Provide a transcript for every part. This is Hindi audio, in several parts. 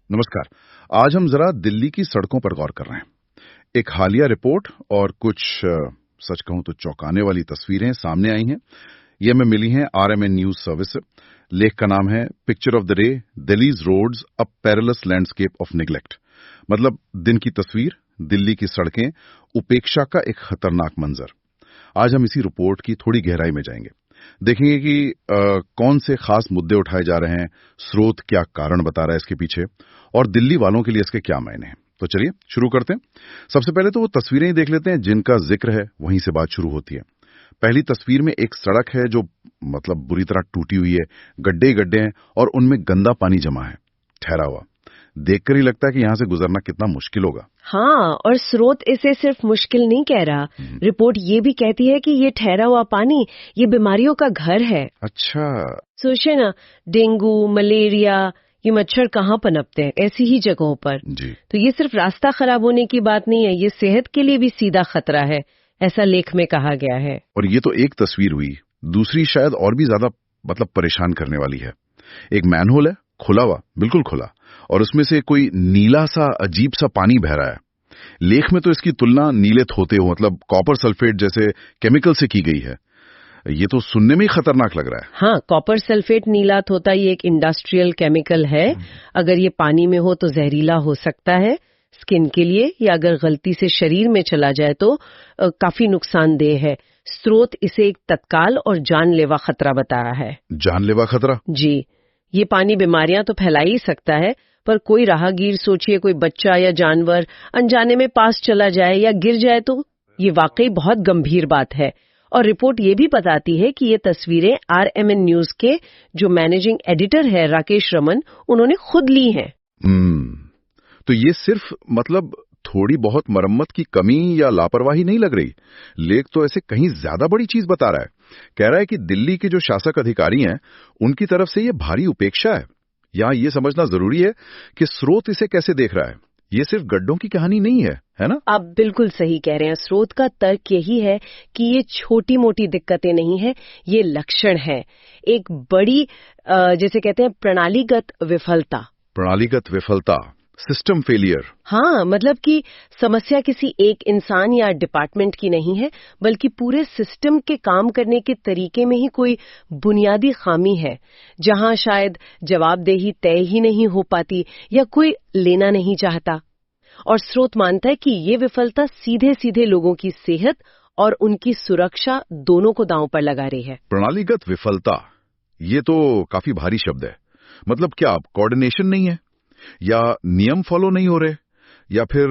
नमस्कार। आज हम जरा दिल्ली की सड़कों पर गौर कर रहे हैं। एक हालिया रिपोर्ट और कुछ सच कहूं तो चौंकाने वाली तस्वीरें सामने आई हैं। ये हमें मिली हैं आरएमएन न्यूज सर्विस से। लेख का नाम है picture of the day, Delhi's roads a perilous landscape of neglect. मतलब दिन की तस्वीर, दिल्ली की सड़कें, उपेक्षा का एक खतरनाक मंजर। आज हम इसी रिपोर्ट की थोड़ी गहराई में जाएंगे, देखेंगे कि कौन से खास मुद्दे उठाए जा रहे हैं, स्रोत क्या कारण बता रहा है इसके पीछे, और दिल्ली वालों के लिए इसके क्या मायने हैं। तो चलिए शुरू करते हैं। सबसे पहले तो वो तस्वीरें ही देख लेते हैं जिनका जिक्र है, वहीं से बात शुरू होती है। पहली तस्वीर में एक सड़क है जो मतलब बुरी तरह टूटी हुई है, गड्ढे ही गड्ढे हैं और उनमें गंदा पानी जमा है, ठहरा हुआ। देखकर ही लगता है कि यहां से गुजरना कितना मुश्किल होगा। हाँ, और स्रोत इसे सिर्फ मुश्किल नहीं कह रहा, रिपोर्ट ये भी कहती है कि ये ठहरा हुआ पानी ये बीमारियों का घर है। अच्छा, सोचिए ना, डेंगू, मलेरिया, ये मच्छर कहाँ पनपते हैं ऐसी ही जगहों पर। जी। तो ये सिर्फ रास्ता खराब होने की बात नहीं है, ये सेहत के लिए भी सीधा खतरा है, ऐसा लेख में कहा गया है। और ये तो एक तस्वीर हुई, दूसरी शायद और भी ज्यादा परेशान करने वाली है। एक मैनहोल है, खुला हुआ, बिल्कुल खुला, और उसमें से कोई नीला सा अजीब सा पानी बह रहा है। लेख में तो इसकी तुलना नीले थोते हो मतलब कॉपर सल्फेट जैसे केमिकल से की गई है। ये तो सुनने में ही खतरनाक लग रहा है। हाँ, कॉपर सल्फेट नीला थोता ये एक इंडस्ट्रियल केमिकल है। अगर ये पानी में हो तो जहरीला हो सकता है स्किन के लिए, या अगर गलती से शरीर में चला जाए तो काफी नुकसानदेह है। स्रोत इसे एक तत्काल और जानलेवा खतरा बताया है। जानलेवा खतरा? जी, ये पानी बीमारियां तो फैला ही सकता है, पर कोई राहगीर, सोचिए कोई बच्चा या जानवर अनजाने में पास चला जाए या गिर जाए तो ये वाकई बहुत गंभीर बात है। और रिपोर्ट ये भी बताती है कि ये तस्वीरें आरएमएन न्यूज के जो मैनेजिंग एडिटर है राकेश रमन, उन्होंने खुद ली हैं। तो ये सिर्फ थोड़ी बहुत मरम्मत की कमी या लापरवाही नहीं लग रही। लेख तो ऐसे कहीं ज्यादा बड़ी चीज बता रहा है। कह रहा है कि दिल्ली के जो शासक अधिकारी हैं, उनकी तरफ से ये भारी उपेक्षा है। यहाँ ये समझना जरूरी है कि स्रोत इसे कैसे देख रहा है। ये सिर्फ गड्ढों की कहानी नहीं है, है ना? आप बिल्कुल सही कह रहे हैं। स्रोत का तर्क यही है कि ये छोटी मोटी दिक्कतें नहीं है, ये लक्षण है एक बड़ी जैसे कहते हैं प्रणालीगत विफलता। प्रणालीगत विफलता, सिस्टम फेलियर। हाँ, मतलब कि समस्या किसी एक इंसान या डिपार्टमेंट की नहीं है, बल्कि पूरे सिस्टम के काम करने के तरीके में ही कोई बुनियादी खामी है, जहां शायद जवाबदेही तय ही नहीं हो पाती या कोई लेना नहीं चाहता। और स्रोत मानता है कि ये विफलता सीधे सीधे लोगों की सेहत और उनकी सुरक्षा दोनों को दांव पर लगा रही है। प्रणालीगत विफलता, ये तो काफी भारी शब्द है। मतलब क्या कोऑर्डिनेशन नहीं है, या नियम फॉलो नहीं हो रहे, या फिर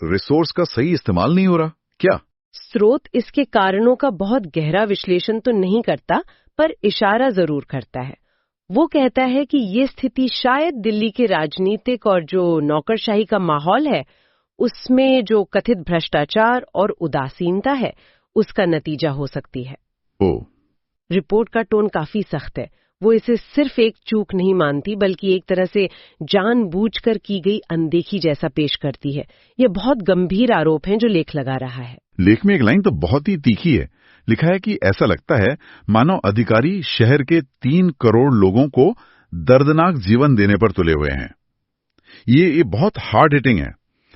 रिसोर्स का सही इस्तेमाल नहीं हो रहा? क्या स्रोत इसके कारणों का बहुत गहरा विश्लेषण तो नहीं करता, पर इशारा जरूर करता है। वो कहता है कि ये स्थिति शायद दिल्ली के राजनीतिक और जो नौकरशाही का माहौल है, उसमें जो कथित भ्रष्टाचार और उदासीनता है, उसका नतीजा हो सकती है। रिपोर्ट का टोन काफी सख्त है। वो इसे सिर्फ एक चूक नहीं मानती, बल्कि एक तरह से जानबूझकर की गई अनदेखी जैसा पेश करती है। ये बहुत गंभीर आरोप हैं जो लेख लगा रहा है। लेख में एक लाइन तो बहुत ही तीखी है। लिखा है कि ऐसा लगता है मानो अधिकारी शहर के 3 करोड़ लोगों को दर्दनाक जीवन देने पर तुले हुए हैं। ये बहुत हार्ड हिटिंग है।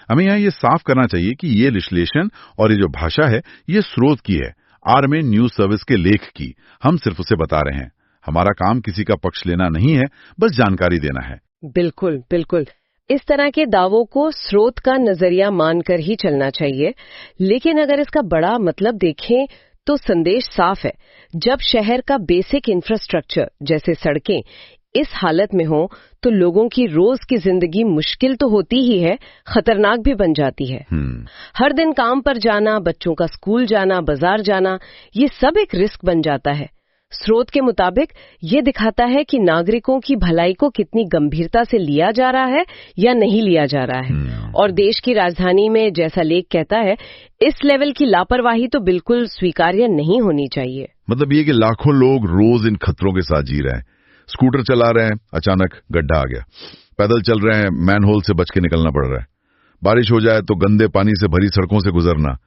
हमें यहाँ ये साफ करना चाहिए कि ये विश्लेषण और ये जो भाषा है, ये स्रोत की है, आरएमएन न्यूज सर्विस के लेख की। हम सिर्फ उसे बता रहे हैं। हमारा काम किसी का पक्ष लेना नहीं है, बस जानकारी देना है। बिल्कुल बिल्कुल, इस तरह के दावों को स्रोत का नजरिया मानकर ही चलना चाहिए। लेकिन अगर इसका बड़ा मतलब देखें तो संदेश साफ है। जब शहर का बेसिक इंफ्रास्ट्रक्चर जैसे सड़कें इस हालत में हो, तो लोगों की रोज की जिंदगी मुश्किल तो होती ही है, खतरनाक भी बन जाती है। हर दिन काम पर जाना, बच्चों का स्कूल जाना, बाजार जाना, ये सब एक रिस्क बन जाता है। स्रोत के मुताबिक ये दिखाता है कि नागरिकों की भलाई को कितनी गंभीरता से लिया जा रहा है या नहीं लिया जा रहा है। और देश की राजधानी में, जैसा लेख कहता है, इस लेवल की लापरवाही तो बिल्कुल स्वीकार्य नहीं होनी चाहिए। मतलब ये कि लाखों लोग रोज इन खतरों के साथ जी रहे हैं। स्कूटर चला रहे हैं, अचानक गड्ढा आ गया। पैदल चल रहे हैं, मैनहोल से बच के निकलना पड़ रहा है। बारिश हो जाए तो गंदे पानी से भरी सड़कों से गुजरना।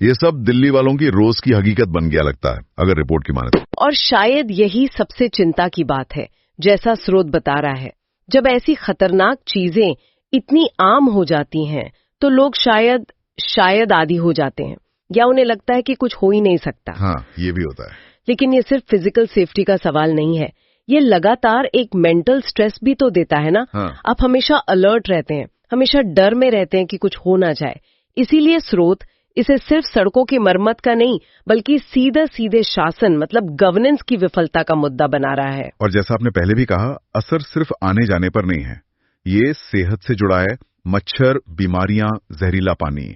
ये सब दिल्ली वालों की रोज की हकीकत बन गया लगता है, अगर रिपोर्ट की माने तो। और शायद यही सबसे चिंता की बात है, जैसा स्रोत बता रहा है। जब ऐसी खतरनाक चीजें इतनी आम हो जाती हैं तो लोग शायद आदी हो जाते हैं या उन्हें लगता है कि कुछ हो ही नहीं सकता। हाँ, ये भी होता है। लेकिन ये सिर्फ फिजिकल सेफ्टी का सवाल नहीं है, ये लगातार एक मेंटल स्ट्रेस भी तो देता है ना। हाँ। आप हमेशा अलर्ट रहते हैं, हमेशा डर में रहते हैं कि कुछ हो ना जाए। इसीलिए स्रोत इसे सिर्फ सड़कों की मरम्मत का नहीं बल्कि सीधे शासन मतलब गवर्नेंस की विफलता का मुद्दा बना रहा है। और जैसा आपने पहले भी कहा, असर सिर्फ आने जाने पर नहीं है, ये सेहत से जुड़ा है, मच्छर, बीमारियां, जहरीला पानी,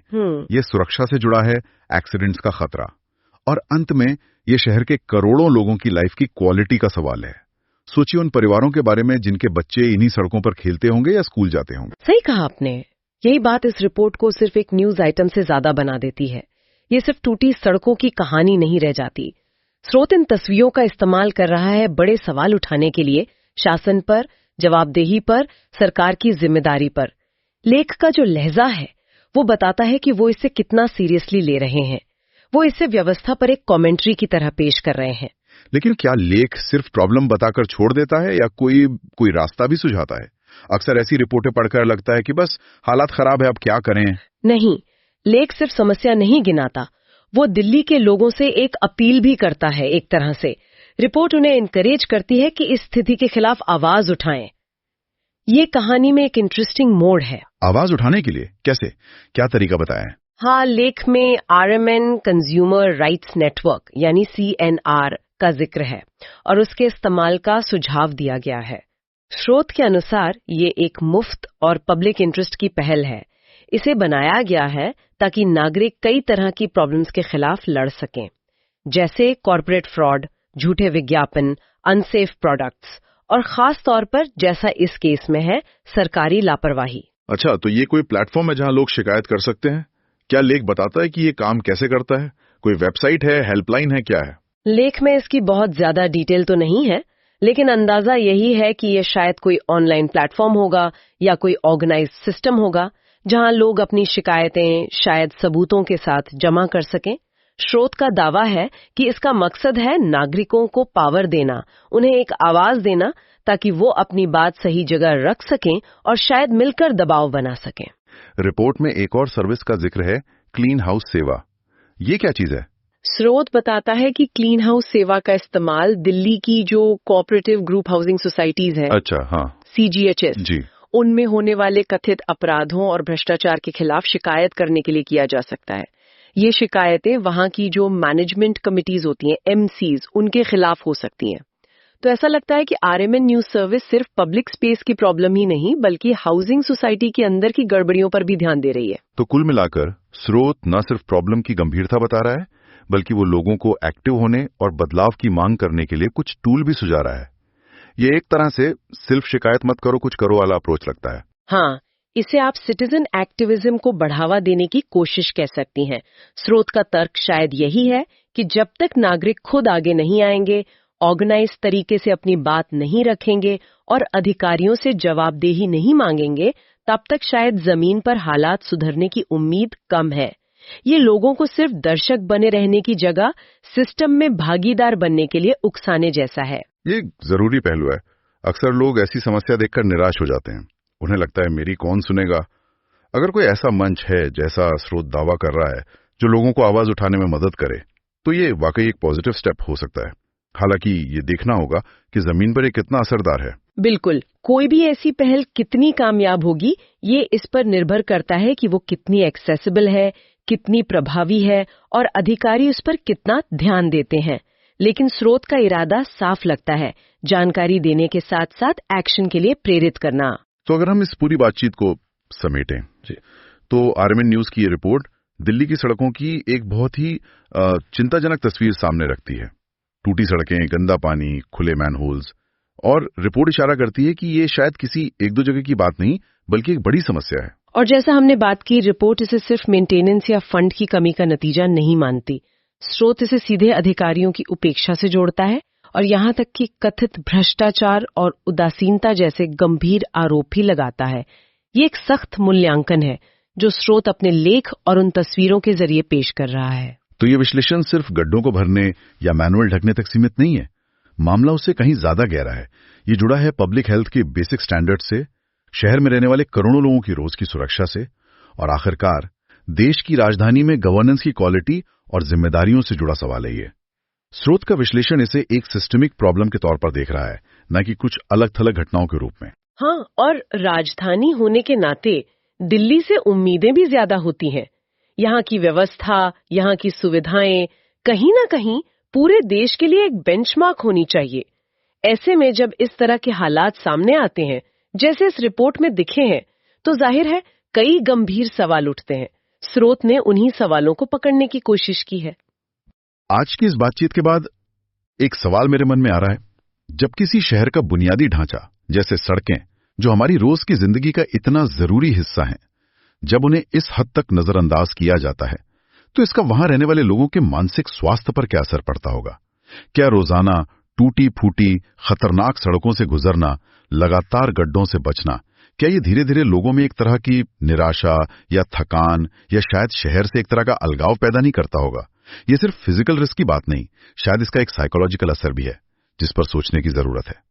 ये सुरक्षा से जुड़ा है, एक्सीडेंट्स का खतरा, और अंत में ये शहर के करोड़ों लोगों की लाइफ की क्वालिटी का सवाल है। सोचिए उन परिवारों के बारे में जिनके बच्चे इन्हीं सड़कों पर खेलते होंगे या स्कूल जाते होंगे। सही कहा आपने। यही बात इस रिपोर्ट को सिर्फ एक न्यूज आइटम से ज्यादा बना देती है। ये सिर्फ टूटी सड़कों की कहानी नहीं रह जाती। स्रोत इन तस्वीरों का इस्तेमाल कर रहा है बड़े सवाल उठाने के लिए, शासन पर, जवाबदेही पर, सरकार की जिम्मेदारी पर। लेख का जो लहजा है वो बताता है कि वो इसे कितना सीरियसली ले रहे हैं। वो इसे व्यवस्था पर एक कमेंट्री की तरह पेश कर रहे हैं। लेकिन क्या लेख सिर्फ प्रॉब्लम बताकर छोड़ देता है या कोई रास्ता भी सुझाता है? अक्सर ऐसी रिपोर्टें पढ़कर लगता है कि बस हालात खराब है, अब क्या करें। नहीं, लेख सिर्फ समस्या नहीं गिनाता, वो दिल्ली के लोगों से एक अपील भी करता है। एक तरह से रिपोर्ट उन्हें इनकरेज करती है कि इस स्थिति के खिलाफ आवाज उठाएं। ये कहानी में एक इंटरेस्टिंग मोड़ है। आवाज उठाने के लिए कैसे, क्या तरीका बताएं? हाँ, लेख में RMN कंज्यूमर राइट्स नेटवर्क यानी CNR का जिक्र है और उसके इस्तेमाल का सुझाव दिया गया है। स्रोत के अनुसार ये एक मुफ्त और पब्लिक इंटरेस्ट की पहल है। इसे बनाया गया है ताकि नागरिक कई तरह की प्रॉब्लम्स के खिलाफ लड़ सकें, जैसे कॉर्पोरेट फ्रॉड, झूठे विज्ञापन, अनसेफ प्रोडक्ट्स और खास तौर पर जैसा इस केस में है, सरकारी लापरवाही। अच्छा, तो ये कोई प्लेटफॉर्म है जहां लोग शिकायत कर सकते हैं? क्या लेख बताता है कि ये काम कैसे करता है? कोई वेबसाइट है, हेल्पलाइन है, क्या है? लेख में इसकी बहुत ज्यादा डिटेल तो नहीं है, लेकिन अंदाजा यही है कि ये शायद कोई ऑनलाइन प्लेटफॉर्म होगा या कोई ऑर्गेनाइज्ड सिस्टम होगा जहां लोग अपनी शिकायतें शायद सबूतों के साथ जमा कर सकें। स्रोत का दावा है कि इसका मकसद है नागरिकों को पावर देना, उन्हें एक आवाज देना ताकि वो अपनी बात सही जगह रख सकें और शायद मिलकर दबाव बना सकें। रिपोर्ट में एक और सर्विस का जिक्र है, क्लीन हाउस सेवा। ये क्या चीज है? स्रोत बताता है कि क्लीन हाउस सेवा का इस्तेमाल दिल्ली की जो कोऑपरेटिव ग्रुप हाउसिंग सोसाइटीज हैं, अच्छा, हाँ, CGHS जी, उनमें होने वाले कथित अपराधों और भ्रष्टाचार के खिलाफ शिकायत करने के लिए किया जा सकता है। ये शिकायतें वहां की जो मैनेजमेंट कमिटीज होती हैं, MCs, उनके खिलाफ हो सकती हैं। तो ऐसा लगता है कि RMN न्यूज सर्विस सिर्फ पब्लिक स्पेस की प्रॉब्लम ही नहीं बल्कि हाउसिंग सोसाइटी के अंदर की गड़बड़ियों पर भी ध्यान दे रही है। तो कुल मिलाकर स्रोत न सिर्फ प्रॉब्लम की गंभीरता बता रहा है बल्कि वो लोगों को एक्टिव होने और बदलाव की मांग करने के लिए कुछ टूल भी सुझा रहा है। ये एक तरह से सिर्फ शिकायत मत करो कुछ करो वाला अप्रोच लगता है। हाँ, इसे आप सिटीजन एक्टिविज्म को बढ़ावा देने की कोशिश कह सकती हैं। स्रोत का तर्क शायद यही है कि जब तक नागरिक खुद आगे नहीं आएंगे, ऑर्गेनाइज तरीके से अपनी बात नहीं रखेंगे और अधिकारियों से जवाबदेही नहीं मांगेंगे, तब तक शायद जमीन पर हालात सुधरने की उम्मीद कम है। ये लोगों को सिर्फ दर्शक बने रहने की जगह सिस्टम में भागीदार बनने के लिए उकसाने जैसा है। ये जरूरी पहलू है। अक्सर लोग ऐसी समस्या देखकर निराश हो जाते हैं, उन्हें लगता है मेरी कौन सुनेगा। अगर कोई ऐसा मंच है जैसा स्रोत दावा कर रहा है जो लोगों को आवाज उठाने में मदद करे, तो ये वाकई एक पॉजिटिव स्टेप हो सकता है। हालांकि ये देखना होगा कि जमीन पर ये कितना असरदार है। बिल्कुल, कोई भी ऐसी पहल कितनी कामयाब होगी ये इस पर निर्भर करता है कि वो कितनी एक्सेसिबल है, कितनी प्रभावी है और अधिकारी उस पर कितना ध्यान देते हैं। लेकिन स्रोत का इरादा साफ लगता है, जानकारी देने के साथ साथ एक्शन के लिए प्रेरित करना। तो अगर हम इस पूरी बातचीत को समेटें तो RMN न्यूज की ये रिपोर्ट दिल्ली की सड़कों की एक बहुत ही चिंताजनक तस्वीर सामने रखती है। टूटी सड़कें, गंदा पानी, खुले मैनहोल्स, और रिपोर्ट इशारा करती है कि ये शायद किसी एक दो जगह की बात नहीं बल्कि एक बड़ी समस्या है। और जैसा हमने बात की, रिपोर्ट इसे सिर्फ मेंटेनेंस या फंड की कमी का नतीजा नहीं मानती। स्रोत इसे सीधे अधिकारियों की उपेक्षा से जोड़ता है और यहाँ तक कि कथित भ्रष्टाचार और उदासीनता जैसे गंभीर आरोप भी लगाता है। ये एक सख्त मूल्यांकन है जो स्रोत अपने लेख और उन तस्वीरों के जरिए पेश कर रहा है। तो ये विश्लेषण सिर्फ गड्ढों को भरने या मैनुअल ढकने तक सीमित नहीं है। मामला उससे कहीं ज्यादा गहरा है। ये जुड़ा है पब्लिक हेल्थ के बेसिक स्टैंडर्ड से, शहर में रहने वाले करोड़ों लोगों की रोज की सुरक्षा से और आखिरकार देश की राजधानी में गवर्नेंस की क्वालिटी और जिम्मेदारियों से जुड़ा सवाल है ये। स्रोत का विश्लेषण इसे एक सिस्टमिक प्रॉब्लम के तौर पर देख रहा है, न कि कुछ अलग थलग घटनाओं के रूप में। हाँ, और राजधानी होने के नाते दिल्ली से उम्मीदें भी ज्यादा होती हैं। यहाँ की व्यवस्था, यहाँ की सुविधाएं कहीं ना कहीं पूरे देश के लिए एक बेंचमार्क होनी चाहिए। ऐसे में जब इस तरह के हालात सामने आते हैं, जैसे इस रिपोर्ट में दिखे हैं, तो जाहिर है कई गंभीर सवाल उठते हैं। स्रोत ने उन्हीं सवालों को पकड़ने की कोशिश की है। आज की इस बातचीत के बाद एक सवाल मेरे मन में आ रहा है, जब किसी शहर का बुनियादी ढांचा जैसे सड़कें, जो हमारी रोज की जिंदगी का इतना जरूरी हिस्सा हैं, जब उन्हें इस हद तक नजरअंदाज किया जाता है, तो इसका वहां रहने वाले लोगों के मानसिक स्वास्थ्य पर क्या असर पड़ता होगा? क्या रोजाना टूटी फूटी खतरनाक सड़कों से गुजरना, लगातार गड्ढों से बचना, क्या ये धीरे धीरे लोगों में एक तरह की निराशा या थकान या शायद शहर से एक तरह का अलगाव पैदा नहीं करता होगा? ये सिर्फ फिजिकल रिस्क की बात नहीं, शायद इसका एक साइकोलॉजिकल असर भी है, जिस पर सोचने की जरूरत है।